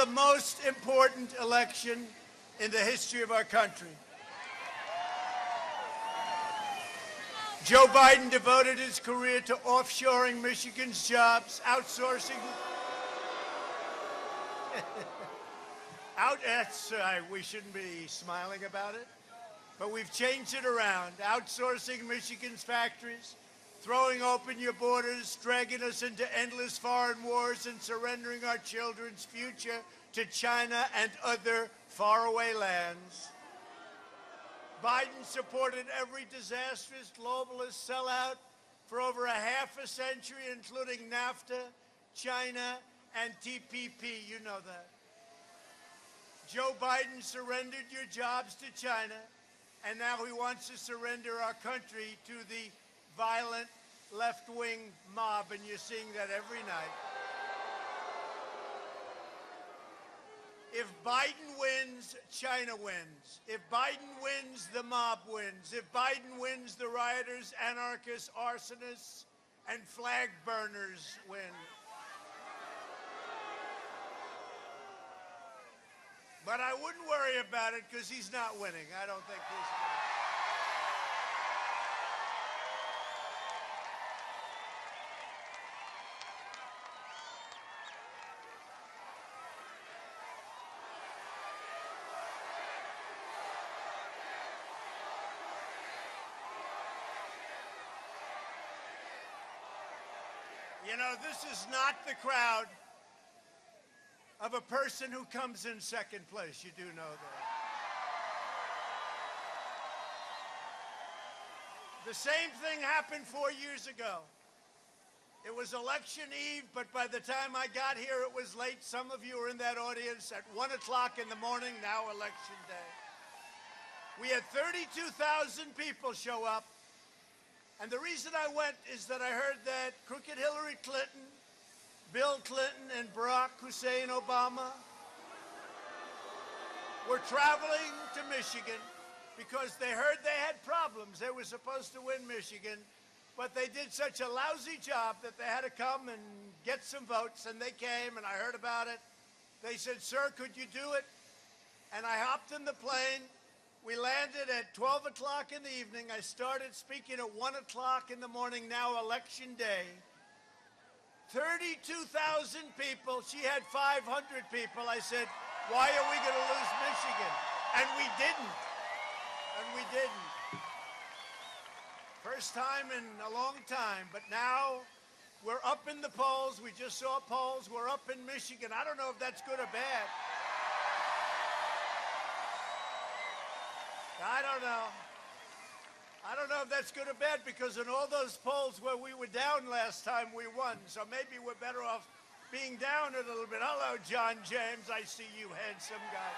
most important election in the history of our country. Joe Biden devoted his career to offshoring Michigan's jobs, outsourcing. We shouldn't be smiling about it, but we've changed it around. Outsourcing Michigan's factories, throwing open your borders, dragging us into endless foreign wars, and surrendering our children's future to China and other faraway lands. Biden supported every disastrous globalist sellout for over a half a century, including NAFTA, China, and TPP. You know that. Joe Biden surrendered your jobs to China, and now he wants to surrender our country to the violent left-wing mob, and you're seeing that every night. If Biden wins, China wins. If Biden wins, the mob wins. If Biden wins, the rioters, anarchists, arsonists, and flag burners win. But I wouldn't worry about it because he's not winning. I don't think he's winning. You know, this is not the crowd of a person who comes in second place. You do know that. The same thing happened 4 years ago. It was election eve, but by the time I got here, it was late. Some of you were in that audience at 1 o'clock in the morning, now election day. We had 32,000 people show up. And the reason I went is that I heard that crooked Hillary Clinton, Bill Clinton, and Barack Hussein Obama were traveling to Michigan because they heard they had problems. They were supposed to win Michigan, but they did such a lousy job that they had to come and get some votes, and they came, and I heard about it. They said, "Sir, could you do it?" And I hopped in the plane. We landed at 12 o'clock in the evening. I started speaking at 1 o'clock in the morning, now election day. 32,000 people. She had 500 people. I said, why are we going to lose Michigan? And we didn't. And we didn't. First time in a long time. But now we're up in the polls. We just saw polls. We're up in Michigan. I don't know if that's good or bad. I don't know. I don't know if that's good or bad, because in all those polls where we were down last time, we won. So maybe we're better off being down a little bit. Hello, John James. I see you, handsome guy.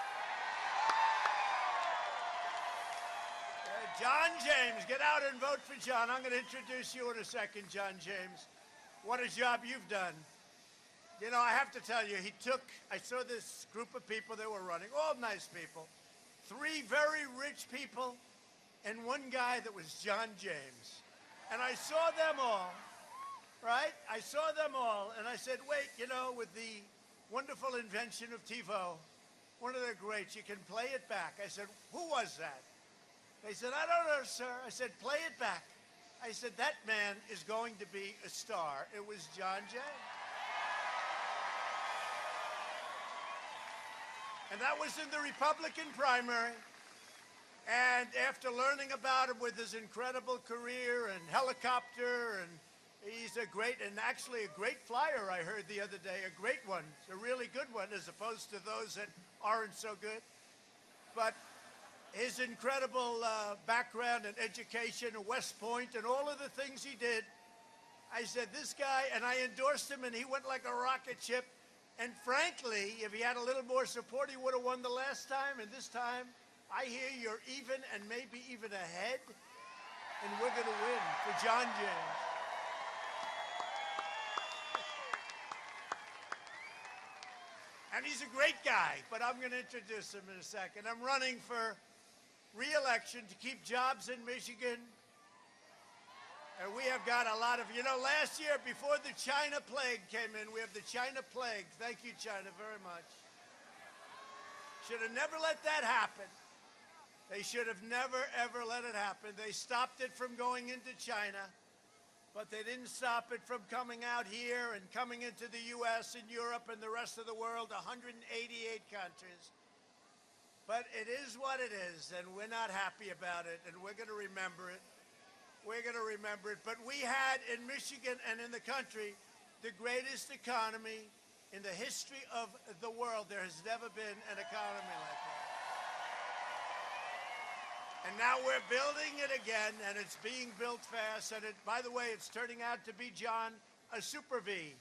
John James, get out and vote for John. I'm going to introduce you in a second, John James. What a job you've done. You know, I have to tell you, I saw this group of people that were running, all nice people. 3 very rich people, and 1 guy that was John James. And I saw them all, right? I saw them all, and I said, wait, you know, with the wonderful invention of TiVo, one of the greats, you can play it back. I said, who was that? They said, I don't know, sir. I said, play it back. I said, that man is going to be a star. It was John James. And that was in the Republican primary. And after learning about him with his incredible career and helicopter, and he's a great, and actually a great flyer, I heard the other day, a great one, a really good one, as opposed to those that aren't so good. But his incredible background and education at West Point and all of the things he did, I said, this guy, and I endorsed him, and he went like a rocket ship. And frankly, if he had a little more support, he would have won the last time. And this time, I hear you're even and maybe even ahead. And we're going to win for John James. And he's a great guy, but I'm going to introduce him in a second. I'm running for re-election to keep jobs in Michigan. And we have got a lot of, you know, last year before the China plague came in, we have the China plague. Thank you, China, very much. Should have never let that happen. They should have never, ever let it happen. They stopped it from going into China, but they didn't stop it from coming out here and coming into the U.S. and Europe and the rest of the world, 188 countries. But it is what it is, and we're not happy about it, and we're going to remember it. We're going to remember it. But we had in Michigan and in the country the greatest economy in the history of the world. There has never been an economy like that. And now we're building it again, and it's being built fast. And by the way, it's turning out to be, John, a super V.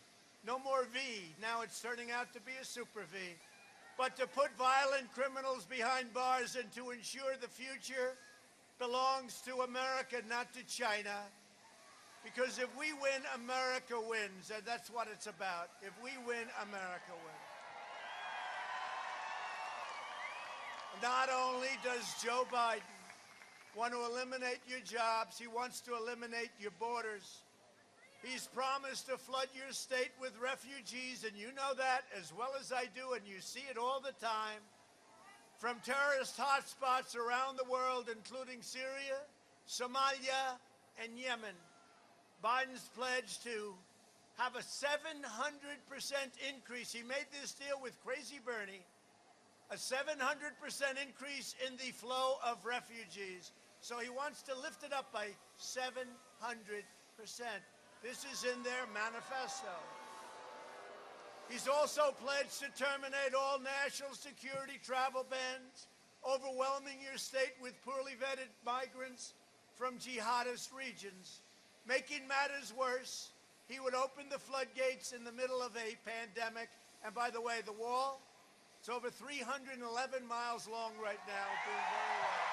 No more V. Now it's turning out to be a super V. But to put violent criminals behind bars and to ensure the future belongs to America, not to China. Because if we win, America wins, and that's what it's about. If we win, America wins. Not only does Joe Biden want to eliminate your jobs, he wants to eliminate your borders. He's promised to flood your state with refugees, and you know that as well as I do, and you see it all the time, from terrorist hotspots around the world, including Syria, Somalia, and Yemen. Biden's pledged to have a 700% increase. He made this deal with Crazy Bernie, a 700% increase in the flow of refugees. So he wants to lift it up by 700%. This is in their manifesto. He's also pledged to terminate all national security travel bans, overwhelming your state with poorly vetted migrants from jihadist regions. Making matters worse, he would open the floodgates in the middle of a pandemic. And by the way, the wall, it's over 311 miles long right now, doing very well.